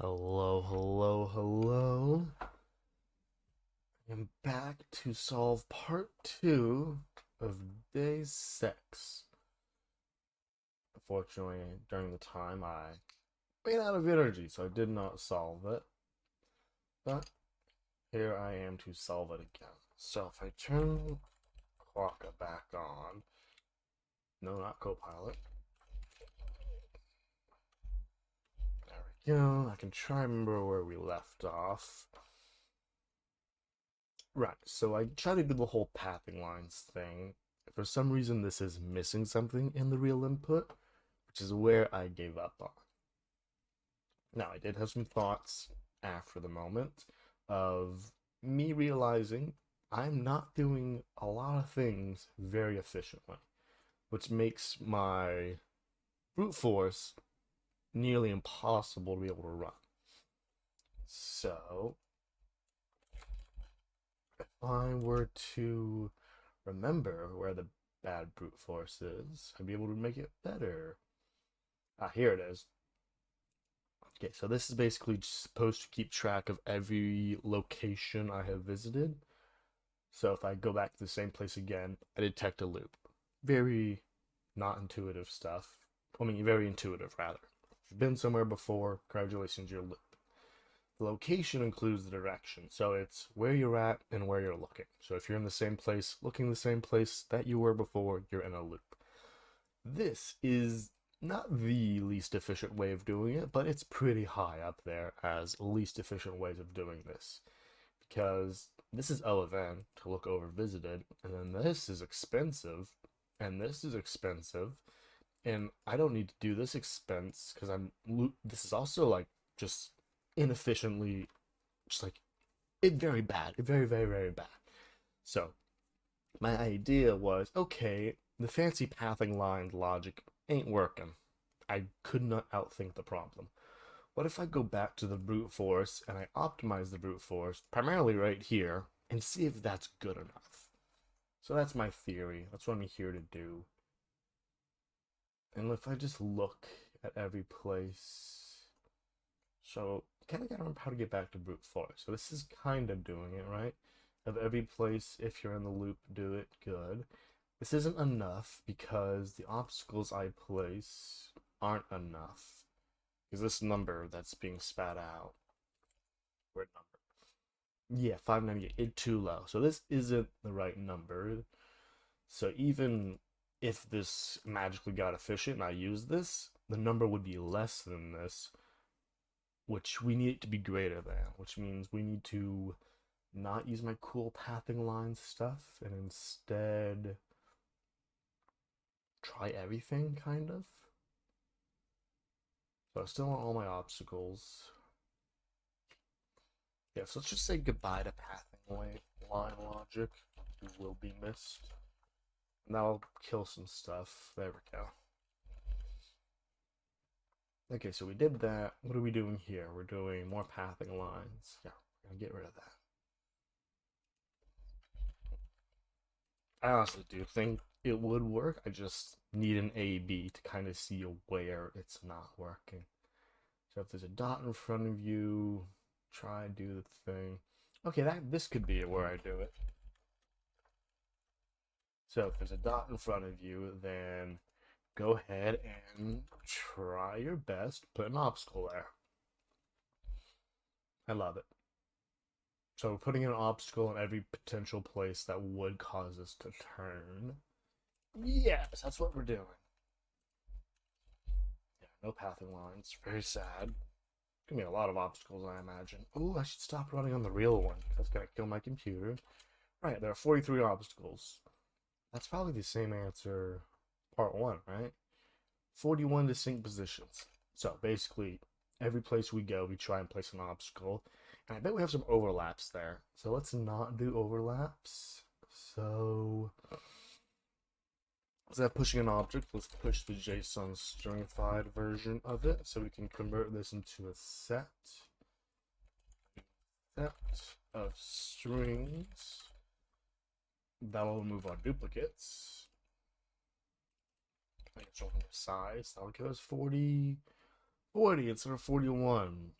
Hello, hello, hello. I'm back to solve part 2 of day 6. Unfortunately, during the time I ran out of energy, so I did not solve it. But here I am to solve it again. So if I turn Quokka back on, no, not Copilot. There we go. I can try and remember where we left off. Right, so I try to do the whole pathing lines thing. For some reason, this is missing something in the real input, which is where I gave up on. Now, I did have some thoughts after the moment of me realizing I'm not doing a lot of things very efficiently, which makes my brute force nearly impossible to be able to run. So, if I were to remember where the bad brute force is, I'd be able to make it better. Ah, here it is. Okay, so this is basically just supposed to keep track of every location I have visited. So if I go back to the same place again, I detect a loop. Very not intuitive stuff. I mean, very intuitive, rather. If you've been somewhere before, congratulations, you're loop. The location includes the direction, so it's where you're at and where you're looking. So if you're in the same place, looking the same place that you were before, you're in a loop. This is not the least efficient way of doing it, but it's pretty high up there as least efficient ways of doing this. Because this is OFN to look over visited, and then this is expensive, and this is expensive, and I don't need to do this expense because this is also like just inefficiently, just like it very bad, very, very, very bad. So my idea was, okay, the fancy pathing line logic ain't working. I could not outthink the problem. What if I go back to the brute force and I optimize the brute force, primarily right here, and see if that's good enough? So that's my theory. That's what I'm here to do. And if I just look at every place, so kind of gotta remember how to get back to brute force. So this is kind of doing it, right? Of every place, if you're in the loop, do it good. This isn't enough because the obstacles I place aren't enough. Because this number that's being spat out, weird number. Yeah, 598, it's too low. So this isn't the right number. So even if this magically got efficient and I use this, the number would be less than this, which we need it to be greater than, which means we need to not use my cool pathing lines stuff and instead try everything, kind of. So I still want all my obstacles. Yeah, so let's just say goodbye to pathing line logic. You will be missed. And that'll kill some stuff. There we go. Okay, so we did that. What are we doing here? We're doing more pathing lines. Yeah, we're gonna get rid of that. I honestly do think it would work. I just need an A-B to kind of see where it's not working. So if there's a dot in front of you, try and do the thing. Okay, this could be where I do it. So if there's a dot in front of you, then go ahead and try your best. Put an obstacle there. I love it. So putting an obstacle in every potential place that would cause us to turn. Yes, that's what we're doing. Yeah, no pathing lines. Very sad. Gonna be a lot of obstacles, I imagine. Oh, I should stop running on the real one. That's gonna kill my computer. Right, there are 43 obstacles. That's probably the same answer part 1, right? 41 distinct positions. So basically, every place we go, we try and place an obstacle. And I bet we have some overlaps there. So let's not do overlaps. So instead of pushing an object, let's push the JSON stringified version of it so we can convert this into a set of strings. That'll remove our duplicates. Control size. That'll give us 40 instead of 41.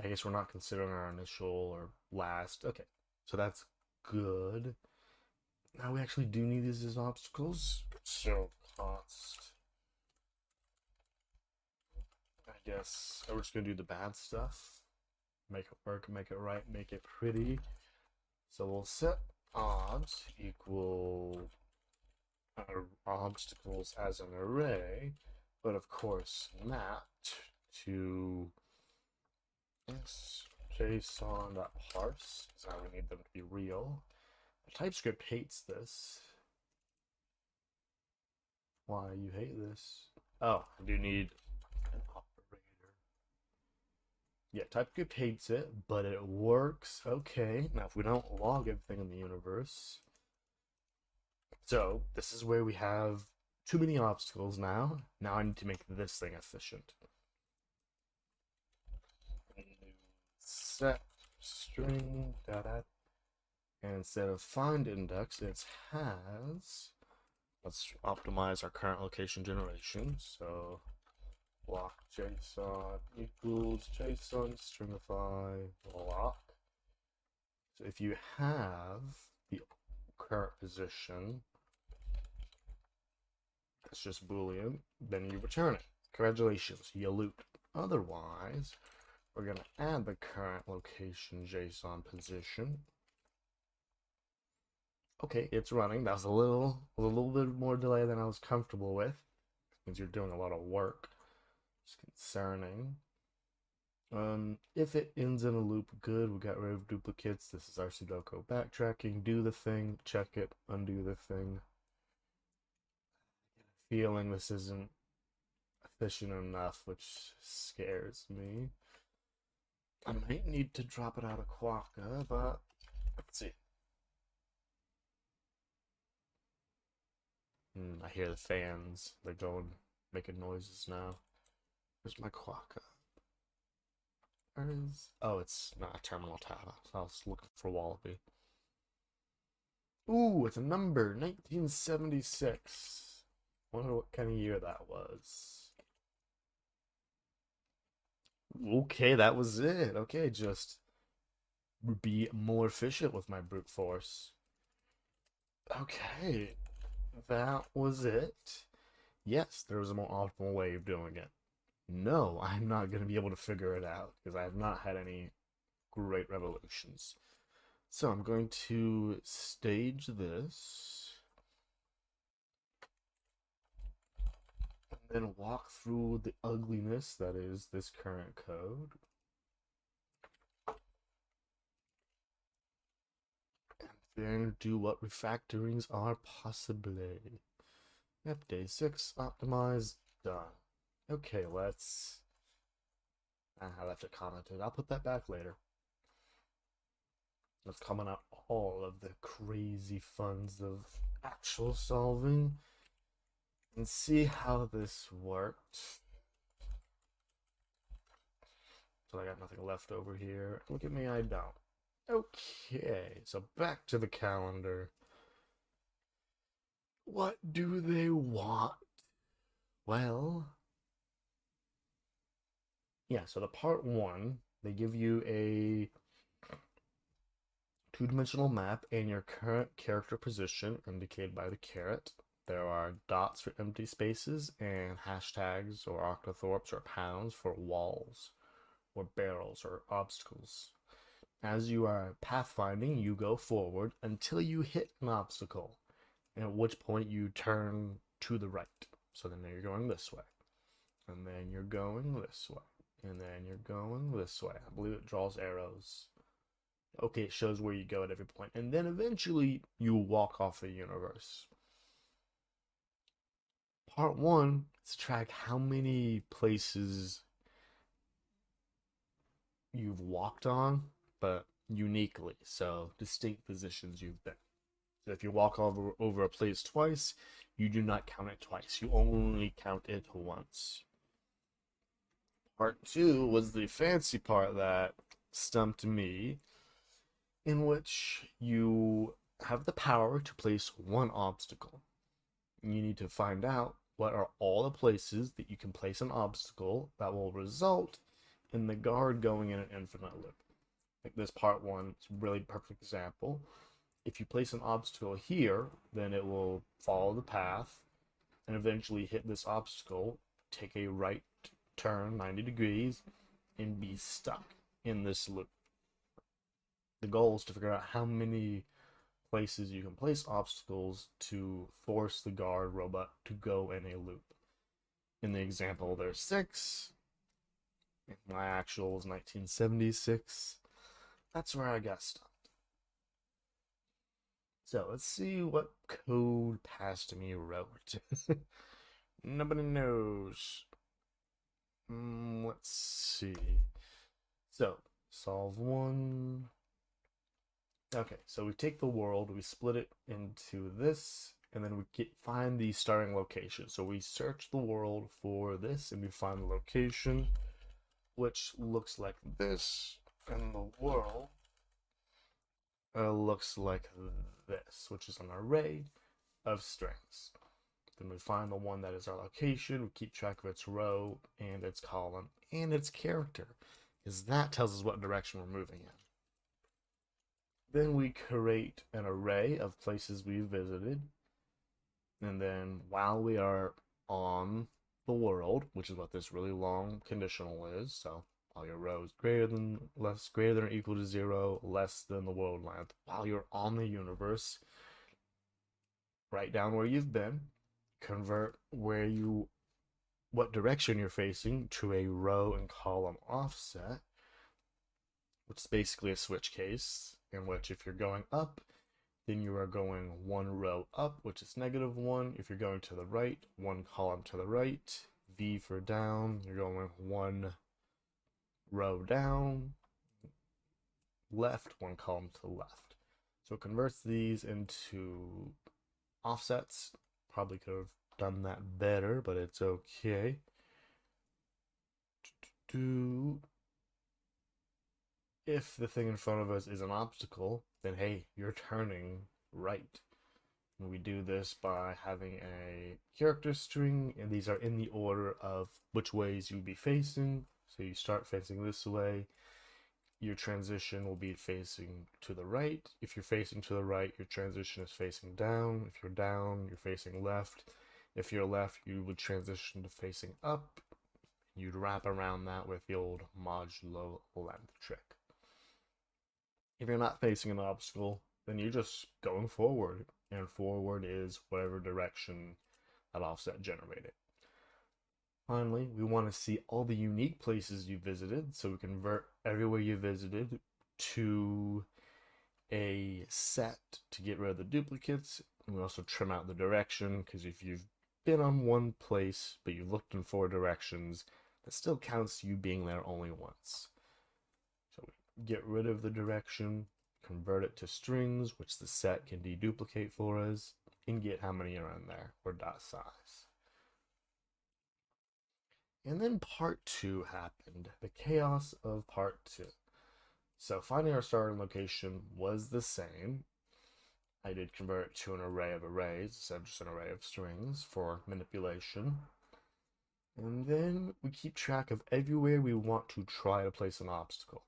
I guess we're not considering our initial or last. Okay, so that's good. Now we actually do need these as obstacles. So cost. I guess we're just gonna do the bad stuff. Make it work, make it right, make it pretty. So we'll set odds equal obstacles as an array, but of course mapped to JSON.parse, because now we need them to be real. TypeScript hates this. Why you hate this? Oh, I do need an operator. Yeah, TypeScript hates it, but it works. Okay, now if we don't log everything in the universe. So this is where we have too many obstacles now. Now I need to make this thing efficient. Set string data. And instead of find index, it has, let's optimize our current location generation. So block JSON equals JSON stringify block. So if you have the current position, that's just Boolean, then you return it. Congratulations, you loop. Otherwise, we're going to add the current location JSON position. Okay, it's running. That was a little bit more delay than I was comfortable with. It means you're doing a lot of work. It's concerning. If it ends in a loop, good. We got rid of duplicates. This is our Sudoku backtracking. Do the thing, check it, undo the thing. Feeling this isn't efficient enough, which scares me. I might need to drop it out of Quokka, but let's see. I hear the fans. They're going, making noises now. Where's my Quokka? Where is... Oh, it's not a terminal tab. I was looking for Wallaby. Ooh, it's a number. 1976. Wonder what kind of year that was. Okay, that was it. Okay, just be more efficient with my brute force. Okay, that was it. Yes, there was a more optimal way of doing it. No, I'm not going to be able to figure it out because I have not had any great revolutions. So I'm going to stage this and then walk through the ugliness that is this current code. And then do what refactorings are possibly. Yep, day 6, optimized, done. Okay, let's... I left it commented. I'll put that back later. Let's comment out all of the crazy funs of actual solving and see how this worked. So I got nothing left over here. Look at me, I don't. Okay, so back to the calendar. What do they want? Well, yeah, so the part 1, they give you a two-dimensional map and your current character position indicated by the caret. There are dots for empty spaces and hashtags or octothorpes or pounds for walls or barrels or obstacles. As you are pathfinding, you go forward until you hit an obstacle, at which point you turn to the right. So then you're going this way, and then you're going this way, and then you're going this way. I believe it draws arrows. Okay, it shows where you go at every point, and then eventually you walk off the universe. Part 1 is to track how many places you've walked on, but uniquely, so distinct positions you've been. So if you walk over a place twice, you do not count it twice. You only count it once. Part 2 was the fancy part that stumped me, in which you have the power to place one obstacle. You need to find out what are all the places that you can place an obstacle that will result and the guard going in an infinite loop. Like this part one, it's a really perfect example. If you place an obstacle here, then it will follow the path and eventually hit this obstacle, take a right turn 90 degrees, and be stuck in this loop. The goal is to figure out how many places you can place obstacles to force the guard robot to go in a loop. In the example, there's 6. My actual was 1976. That's where I got stuck. So let's see what code Past Me wrote. Nobody knows. Let's see. So, solve one. Okay, so we take the world, we split it into this, and then we find the starting location. So we search the world for this, and we find the location, which looks like this, and the world looks like this, which is an array of strings. Then we find the one that is our location, we keep track of its row, and its column, and its character, because that tells us what direction we're moving in. Then we create an array of places we visited. And then while we are on the world, which is what this really long conditional is, so while your row is greater than or equal to 0, less than the world length, while you're on the universe, write down where you've been, convert what direction you're facing to a row and column offset, which is basically a switch case, in which if you're going up, then you are going one row up, which is -1. If you're going to the right, one column to the right. V for down, you're going one row down. Left, one column to the left. So it converts these into offsets. Probably could have done that better, but it's okay. If the thing in front of us is an obstacle, then hey, you're turning right. And we do this by having a character string, and these are in the order of which ways you'll be facing. So you start facing this way, your transition will be facing to the right. If you're facing to the right, your transition is facing down. If you're down, you're facing left. If you're left, you would transition to facing up. You'd wrap around that with the old modulo length trick. If you're not facing an obstacle, then you're just going forward, and forward is whatever direction that offset generated. Finally, we want to see all the unique places you visited, so we convert everywhere you visited to a set to get rid of the duplicates, and we also trim out the direction, because if you've been on one place, but you've looked in 4 directions, that still counts you being there only once. So we get rid of the direction, convert it to strings, which the set can deduplicate for us, and get how many are in there, or dot size. And then part 2 happened, the chaos of part 2. So finding our starting location was the same. I did convert it to an array of arrays instead of just an array of strings for manipulation. And then we keep track of everywhere we want to try to place an obstacle.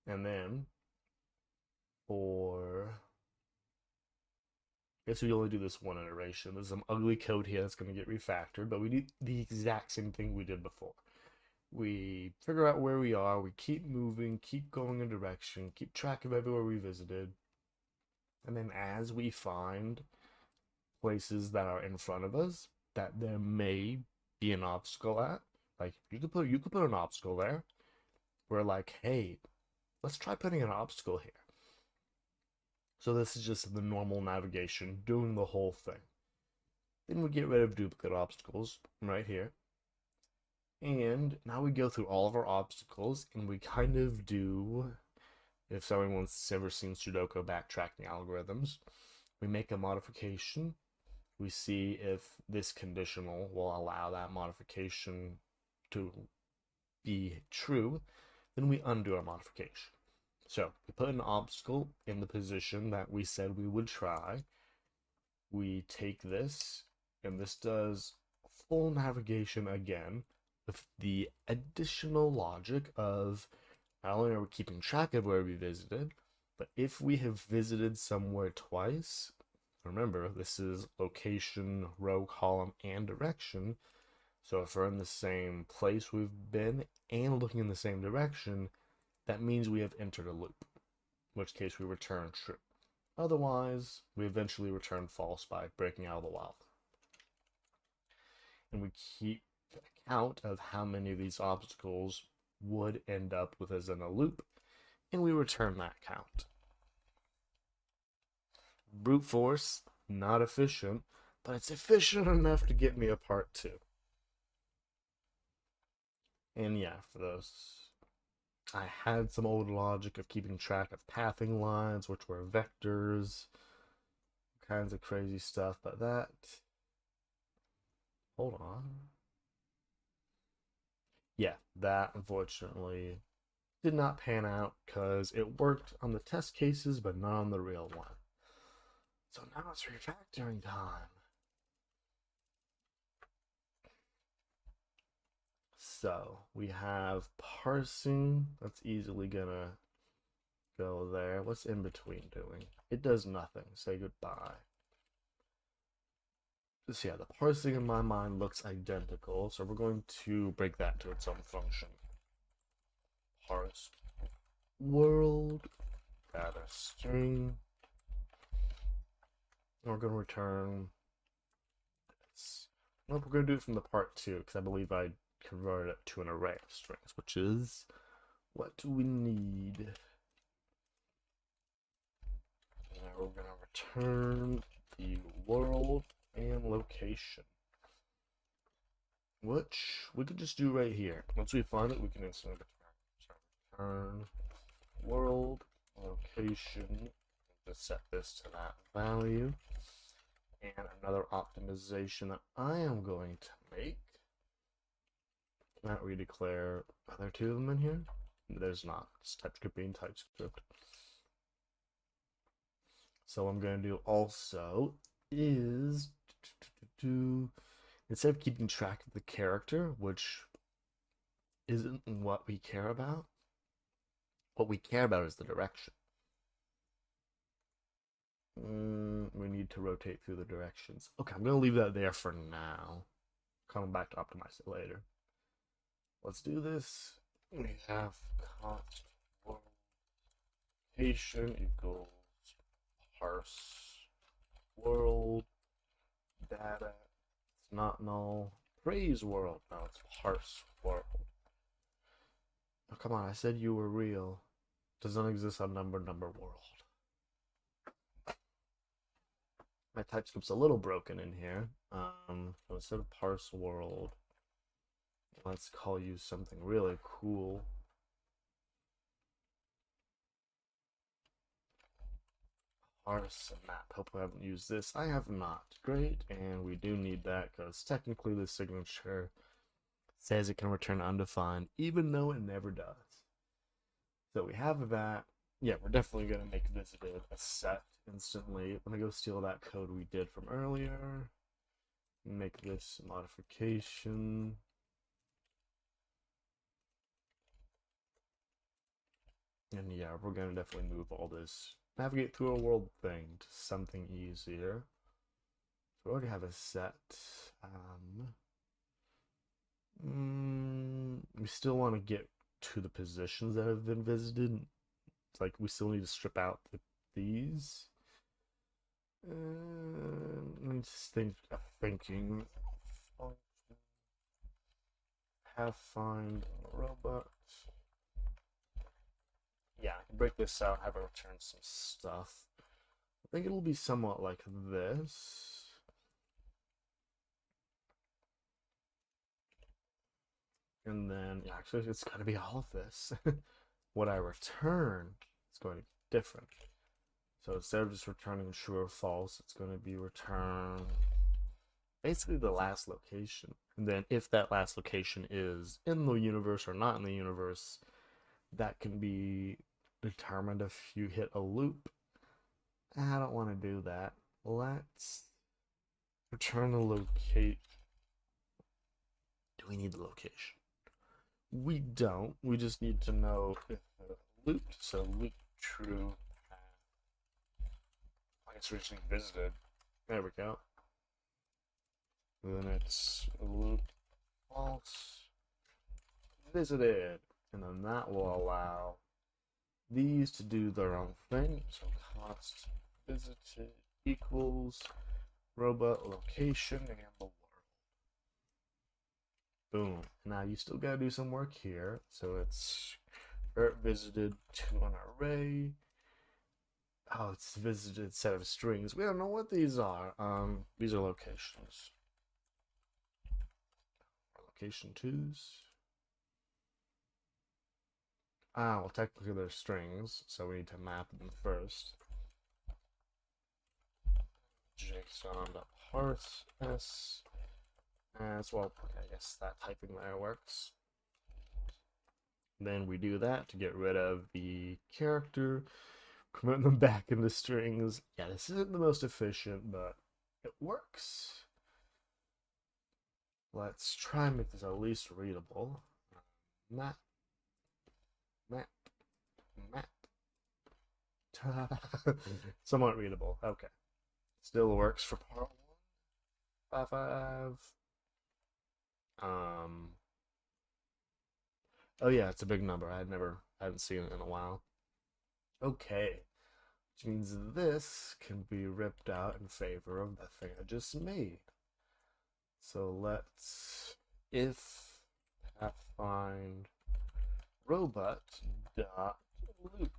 And then I guess we only do this one iteration. There's some ugly code here that's going to get refactored, but we do the exact same thing we did before. We figure out where we are, we keep moving, keep going a direction, keep track of everywhere we visited, and then as we find places that are in front of us that there may be an obstacle at, like you could put an obstacle there. We're like, hey, let's try putting an obstacle here. So this is just the normal navigation, doing the whole thing. Then we get rid of duplicate obstacles right here. And now we go through all of our obstacles, and we kind of do, if someone's ever seen Sudoku backtracking algorithms, we make a modification. We see if this conditional will allow that modification to be true. Then we undo our modification. So we put an obstacle in the position that we said we would try. We take this, and this does full navigation again, with the additional logic of not only are we keeping track of where we visited, but if we have visited somewhere twice, remember this is location, row, column, and direction. So if we're in the same place we've been and looking in the same direction, that means we have entered a loop, in which case we return true. Otherwise, we eventually return false by breaking out of the while. And we keep account of how many of these obstacles would end up with us in a loop, and we return that count. Brute force, not efficient, but it's efficient enough to get me a part 2. And yeah, for those, I had some old logic of keeping track of pathing lines, which were vectors, kinds of crazy stuff, but that, hold on. Yeah, that unfortunately did not pan out because it worked on the test cases, but not on the real one. So now it's refactoring time. So we have parsing. That's easily gonna go there. What's in between doing? It does nothing. Say goodbye. So yeah, the parsing in my mind looks identical. So we're going to break that to its own function. Parse world data string. And we're going to return this. Nope, we're going to do it from the part 2 because I believe I converted it to an array of strings, which is what we need. Now we're going to return the world and location, which we could just do right here. Once we find it, we can instantly return world location. Just set this to that value. And another optimization that I am going to make. Not redeclare. Are there 2 of them in here? There's not. It's TypeScript being TypeScript. So what I'm going to do also is instead of keeping track of the character, which isn't what we care about, what we care about is the direction. We need to rotate through the directions. Okay, I'm going to leave that there for now. Coming back to optimize it later. Let's do this. We have const location equals parse world data. It's not null. Praise world. No, it's parse world. Oh, come on, I said you were real. Does not exist on number world. My TypeScript's a little broken in here. So instead of parse world, let's call you something really cool. Parse map. Hope I haven't used this. I have not. Great, and we do need that because technically the signature says it can return undefined, even though it never does. So we have that. Yeah, we're definitely going to make visited a set instantly. I'm going to go steal that code we did from earlier. Make this modification. And yeah, we're going to definitely move all this navigate through a world thing to something easier. So we already have a set. We still want to get to the positions that have been visited. It's like we still need to strip out these. Let me just thinking. Have find robot. Yeah, I can break this out, have it return some stuff. I think it'll be somewhat like this. And then, yeah, actually, it's going to be all of this. What I return is going to be different. So instead of just returning true or false, it's going to be return basically the last location. And then if that last location is in the universe or not in the universe, that can be determined if you hit a loop. I don't want to do that. Let's return the locate. Do we need the location? We don't. We just need to know if looped. So loop true. I guess recently visited. There we go. Then it's loop false visited. And then that will allow these to do their own thing. So const visited equals robot location and the world. Boom. Now you still gotta do some work here. So it's visited to an array. Oh, it's visited set of strings. We don't know what these are. These are locations. Location twos. Well, technically they're strings, so we need to map them first. JSON.parse s as well. I guess that typing there works. Then we do that to get rid of the character, convert them back into strings. Yeah, this isn't the most efficient, but it works. Let's try and make this at least readable. Map. Somewhat readable. Okay. Still works for part 1. 5. Oh yeah, it's a big number. I hadn't seen it in a while. Okay. Which means this can be ripped out in favor of the thing I just made. So let's if find robot dot loop.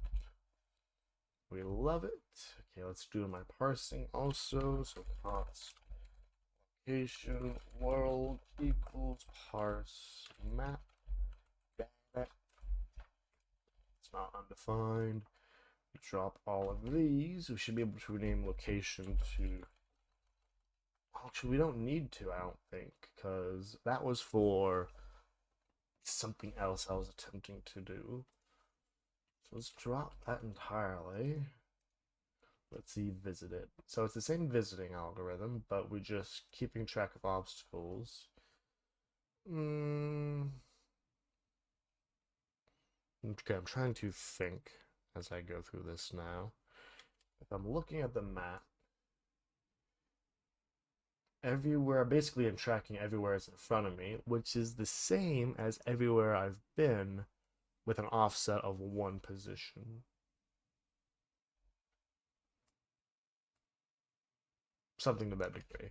We love it. Okay, let's do my parsing also. So const location world equals parse map. It's not undefined. We drop all of these. We should be able to rename location to. Actually, we don't need to, I don't think, because that was for something else I was attempting to do. So let's drop that entirely. Let's see, visited. So it's the same visiting algorithm, but we're just keeping track of obstacles. Okay, I'm trying to think as I go through this now. If I'm looking at the map, everywhere, basically I'm tracking everywhere it's in front of me, which is the same as everywhere I've been with an offset of 1 position. Something to that degree.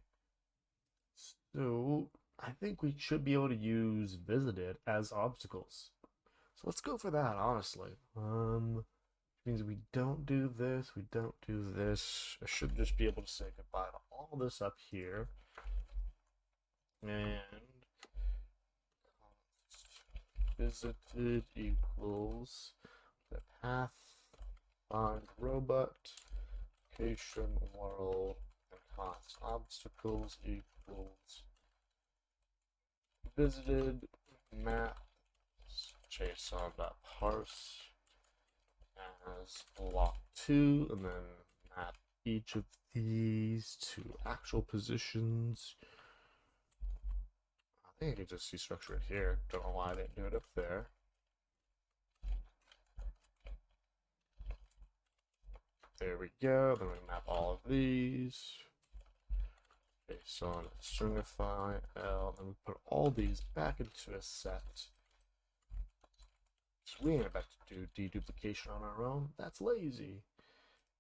So I think we should be able to use visited as obstacles. So let's go for that, honestly. Means we don't do this, we don't do this. I should just be able to say goodbye to all this up here. And visited equals the path find robot location world and const obstacles equals visited map JSON.parse as block2 and then map each of these to actual positions. I think I could just destructure it here. Don't know why I didn't do it up there. There we go. Then we map all of these based on stringify L. Then we put all these back into a set. So we ain't about to do deduplication on our own. That's lazy.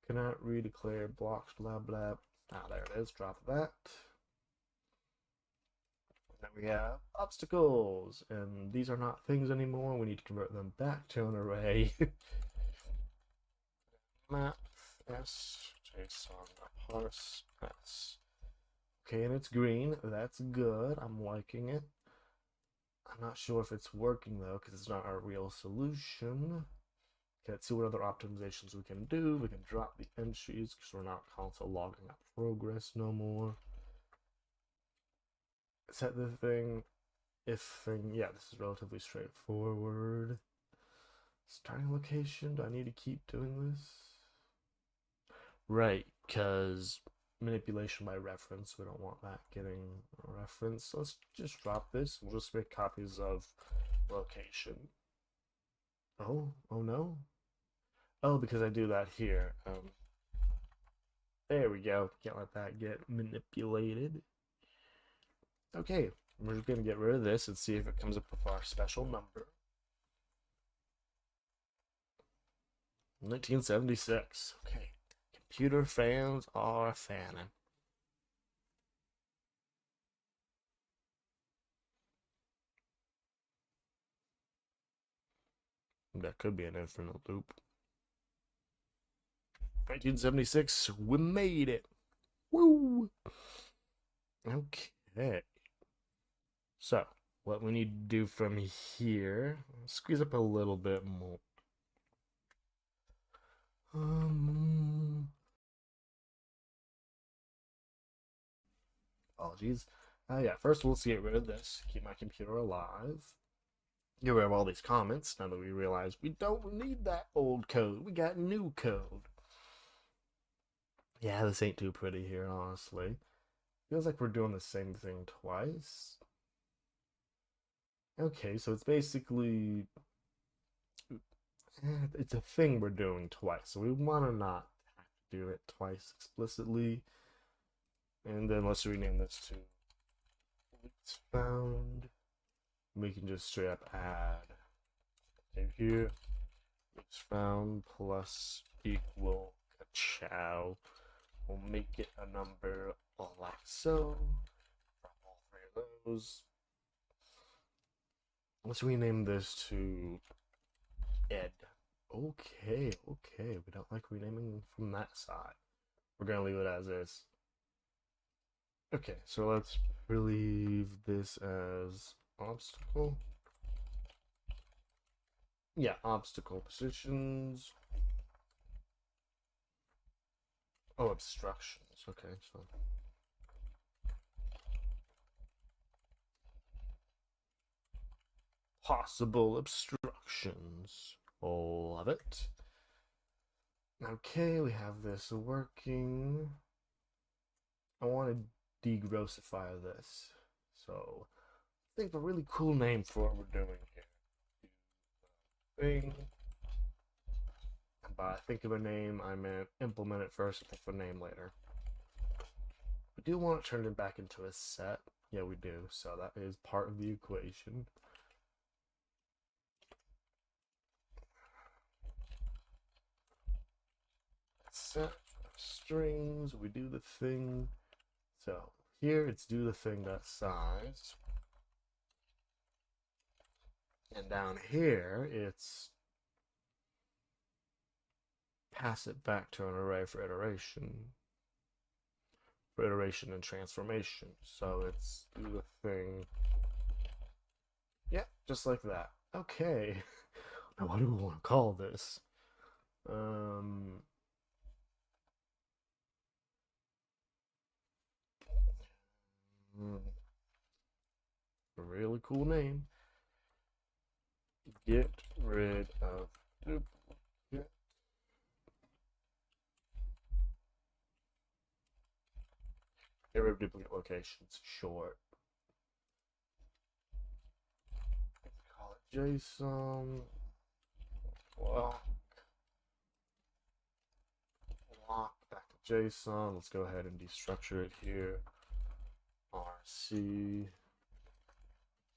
Cannot redeclare blocks, blah blah. There it is. Drop that. Then we have obstacles, and these are not things anymore. We need to convert them back to an array. Map s JSON.parse s. Okay, and it's green. That's good. I'm liking it. I'm not sure if it's working though, because it's not our real solution. Okay, let's see what other optimizations we can do. We can drop the entries because we're not console logging up progress no more. Set the thing, if thing, yeah, this is relatively straightforward. Starting location, do I need to keep doing this? Right, because manipulation by reference, we don't want that getting referenced. So let's just drop this. We'll just make copies of location. Oh no. Oh, because I do that here. There we go. Can't let that get manipulated. Okay, we're just gonna get rid of this and see if it comes up with our special number. 1976. Okay. Computer fans are fanning. That could be an infinite loop. 1976, we made it. Woo! Okay. So, what we need to do from here, squeeze up a little bit more. Apologies. Yeah, first let's get rid of this. Keep my computer alive. Get rid of all these comments now that we realize we don't need that old code. We got new code. Yeah, this ain't too pretty here, honestly. Feels like we're doing the same thing twice. Okay, so it's basically it's a thing we're doing twice, so we want to not have to do it twice explicitly. And then let's rename this to It's Found. We can just straight up add in here. It's found plus equal chow. We'll make it a number like so. From all three of those. Let's rename this to Ed. Okay. We don't like renaming from that side. We're gonna leave it as is. Okay, so let's leave this as obstacle. Yeah, obstacle positions. Oh, obstructions. Okay, so possible obstructions. Love it. Okay, we have this working. I want to degrossify this. So, I think a really cool name for what we're doing here. Thing. By think of a name, I meant implement it first and think of a name later. We do want to turn it back into a set. Yeah, we do. So that is part of the equation. Set strings, we do the thing. So here it's do the thing dot size. And down here it's pass it back to an array for iteration. For iteration and transformation. So it's do the thing. Yeah, just like that. Okay. Now what do we want to call this? A really cool name. Get rid of duplicate. Get rid of duplicate locations. Short. Call it JSON. Block back to JSON. Let's go ahead and destructure it here. RC.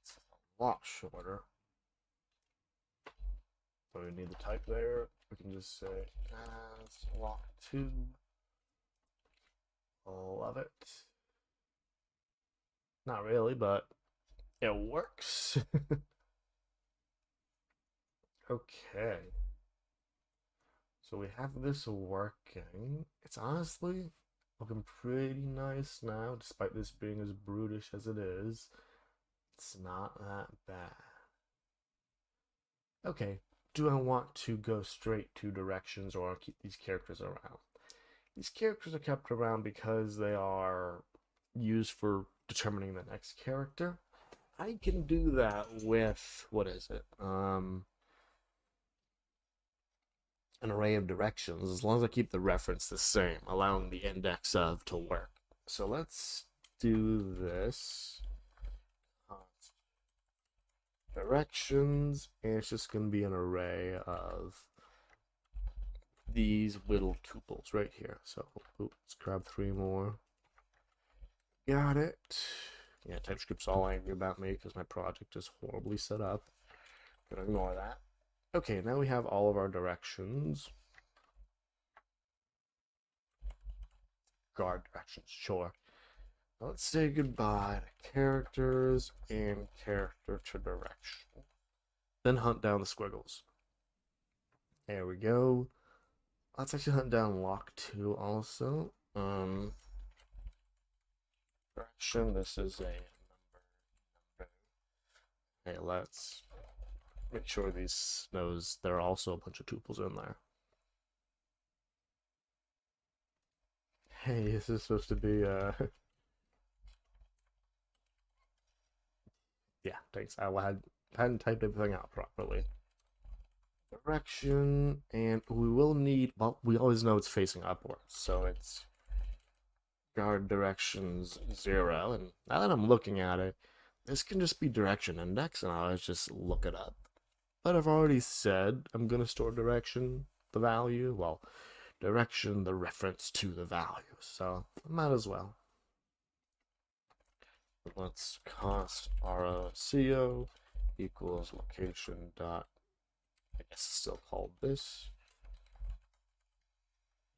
It's a lot shorter. So we need the type there. We can just say as block2. Love it. Not really, but it works. Okay. So we have this working. It's honestly looking pretty nice now, despite this being as brutish as it is. It's not that bad. Okay, do I want to go straight to directions or keep these characters around? These characters are kept around because they are used for determining the next character. I can do that with, what is it? An array of directions, as long as I keep the reference the same, allowing the index of to work. So let's do this. directions, and it's just going to be an array of these little tuples right here. So let's grab 3 more. Got it. Yeah, TypeScript's all angry about me because my project is horribly set up. Gonna ignore that. Okay, now we have all of our directions. Guard directions, sure. Now let's say goodbye to characters and character to direction. Then hunt down the squiggles. There we go. Let's actually hunt down lock 2 also. Direction, this is a number. Hey, let's make sure these knows there are also a bunch of tuples in there. Hey, this is supposed to be yeah, thanks. Hadn't typed everything out properly. Direction, and we will need, well, we always know it's facing upwards, so it's guard directions 0. And now that I'm looking at it, this can just be direction index, and I'll just look it up. But I've already said I'm going to store direction, the value, well, direction, the reference to the value, so might as well. Let's const ROCO equals location dot, I guess it's still called this.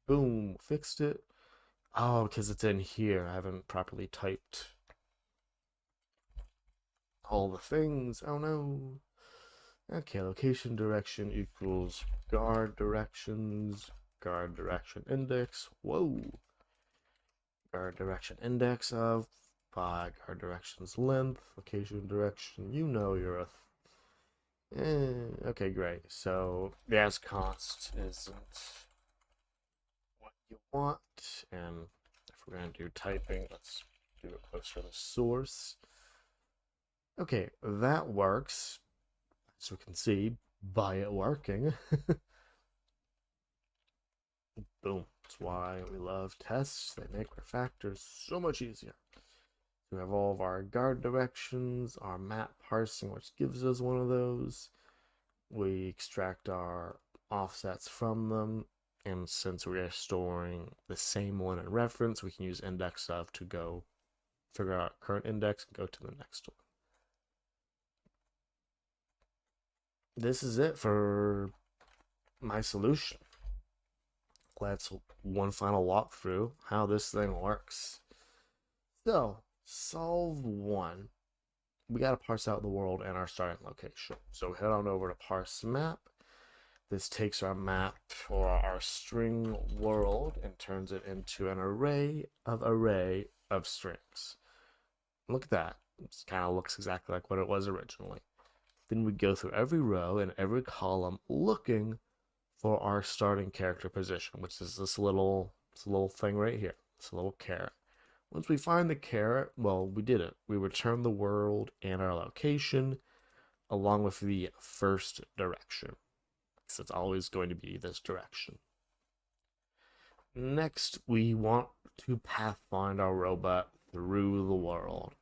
Boom, fixed it. Oh, because it's in here. I haven't properly typed all the things. Oh no. Okay, location direction equals guard directions, guard direction index. Whoa. Guard direction index of by guard directions length, location direction. You know you're a. Okay, great. So the as const isn't what you want, and if we're going to do typing, let's do it closer to the source. Okay, that works, as we can see by it working. Boom. That's why we love tests. They make refactors so much easier. We have all of our guard directions, our map parsing, which gives us one of those. We extract our offsets from them, and since we are storing the same one in reference, we can use index of to go figure out current index and go to the next one. This is it for my solution. Let's one final walkthrough how this thing works. So, solve 1. We got to parse out the world and our starting location. So head on over to parse map. This takes our map or our string world and turns it into an array of strings. Look at that. It kind of looks exactly like what it was originally. Then we go through every row and every column looking for our starting character position, which is this little thing right here. This little caret. Once we find the caret, well, we did it. We return the world and our location along with the first direction. So it's always going to be this direction. Next, we want to pathfind our robot through the world.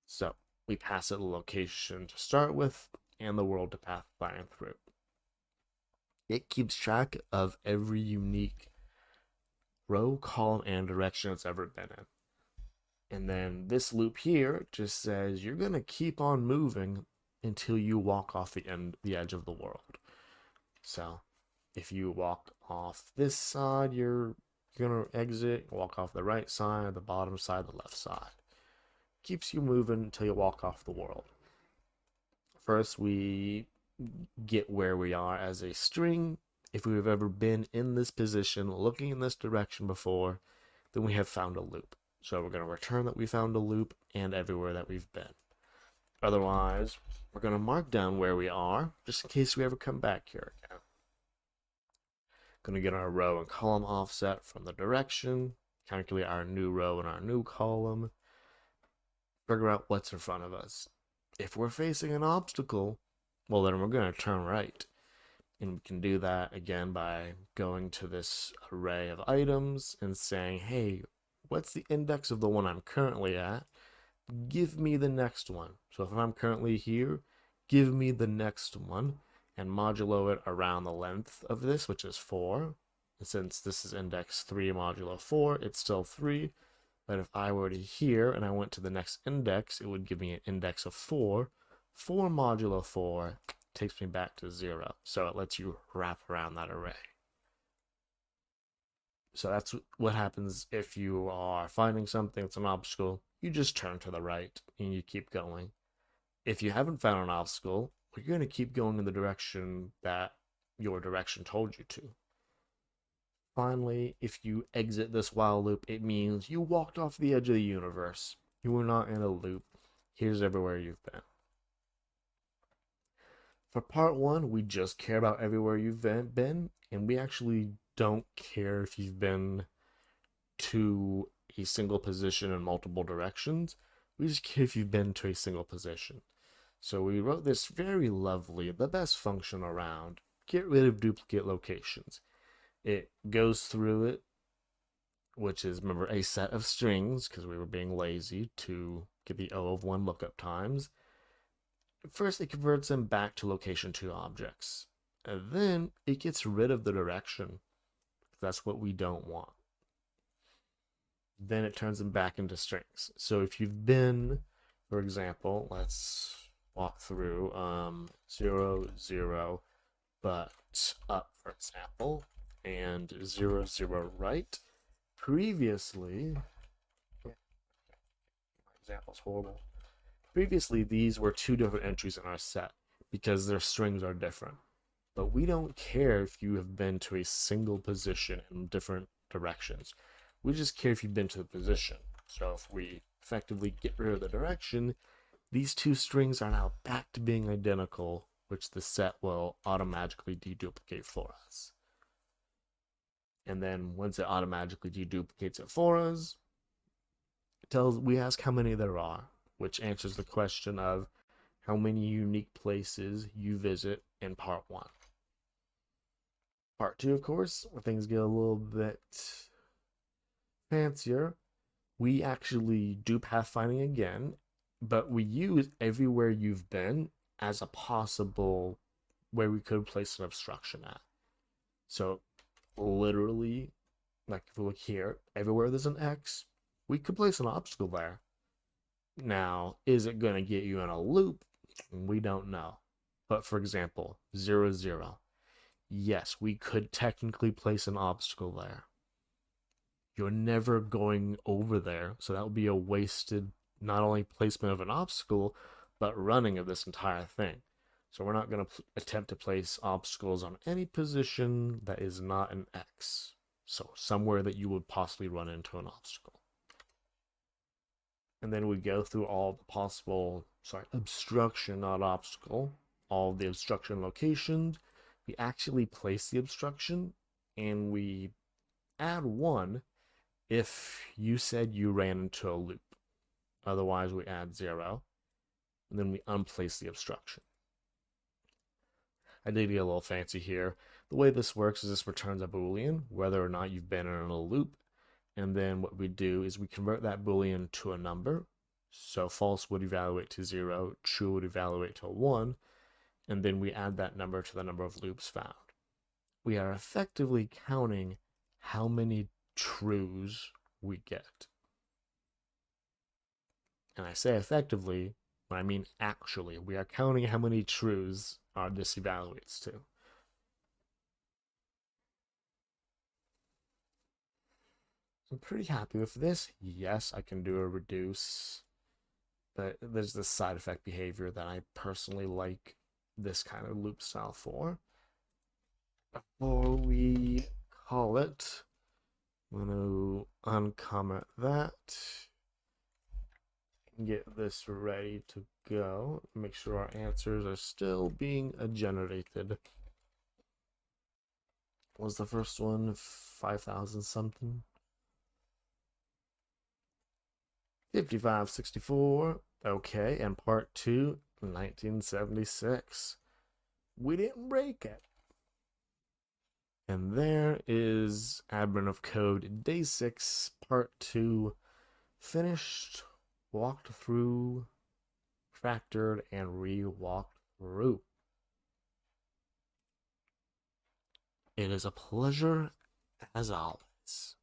So we pass it the location to start with and the world to pathfind through. It keeps track of every unique row, column, and direction it's ever been in. And then this loop here just says you're going to keep on moving until you walk off the edge of the world. So if you walk off this side, you're going to exit, walk off the right side, the bottom side, the left side. Keeps you moving until you walk off the world. First, we get where we are as a string. If we've ever been in this position, looking in this direction before, then we have found a loop. So we're going to return that we found a loop and everywhere that we've been. Otherwise, we're going to mark down where we are, just in case we ever come back here again. Going to get our row and column offset from the direction, calculate our new row and our new column, figure out what's in front of us. If we're facing an obstacle, well, then we're going to turn right. And we can do that again by going to this array of items and saying, hey, what's the index of the one I'm currently at? Give me the next one. So if I'm currently here, give me the next one and modulo it around the length of this, which is 4. And since this is index 3 modulo 4, it's still 3. But if I were to here and I went to the next index, it would give me an index of 4. 4 modulo 4 takes me back to 0. So it lets you wrap around that array. So that's what happens if you are finding something that's an obstacle. You just turn to the right and you keep going. If you haven't found an obstacle, you're going to keep going in the direction that your direction told you to. Finally, if you exit this while loop, it means you walked off the edge of the universe. You were not in a loop. Here's everywhere you've been. For part 1, we just care about everywhere you've been, and we actually don't care if you've been to a single position in multiple directions. We just care if you've been to a single position. So we wrote this very lovely, the best function around. Get rid of duplicate locations. It goes through it, which is, remember, a set of strings, because we were being lazy to get the O of 1 lookup times. First, it converts them back to location 2 objects. And then it gets rid of the direction. That's what we don't want. Then it turns them back into strings. So if you've been, for example, let's walk through 0, 0, but up, for example, and 0, 0, right. Previously, my example's horrible. Previously, these were 2 different entries in our set because their strings are different. But we don't care if you have been to a single position in different directions. We just care if you've been to the position. So if we effectively get rid of the direction, these 2 strings are now back to being identical, which the set will automatically deduplicate for us. And then once it automatically deduplicates it for us, we ask how many there are, which answers the question of how many unique places you visit in part 1. Part 2, of course, where things get a little bit fancier, we actually do pathfinding again, but we use everywhere you've been as a possible where we could place an obstruction at. So literally, like if we look here, everywhere there's an X, we could place an obstacle there. Now, is it going to get you in a loop? We don't know. But for example, 0, 0. Yes, we could technically place an obstacle there. You're never going over there, so that would be a wasted not only placement of an obstacle, but running of this entire thing. So we're not going to attempt to place obstacles on any position that is not an X. So somewhere that you would possibly run into an obstacle. And then we go through all the possible, obstruction, not obstacle, all the obstruction locations. We actually place the obstruction, and we add 1 if you said you ran into a loop. Otherwise, we add 0, and then we unplace the obstruction. I did get a little fancy here. The way this works is this returns a Boolean, whether or not you've been in a loop. And then what we do is we convert that Boolean to a number. So false would evaluate to 0, true would evaluate to 1, and then we add that number to the number of loops found. We are effectively counting how many trues we get. And I say effectively, when I mean actually. We are counting how many trues this evaluates to. I'm pretty happy with this. Yes, I can do a reduce, but there's this side effect behavior that I personally like this kind of loop style for. Before we call it, I'm going to uncomment that and get this ready to go. Make sure our answers are still being generated. What was the first one? 5,000 something? 5564. Okay, and part 2, 1976. We didn't break it. And there is Admin of Code Day 6, part 2, finished, walked through, factored, and re-walked through. It is a pleasure as always.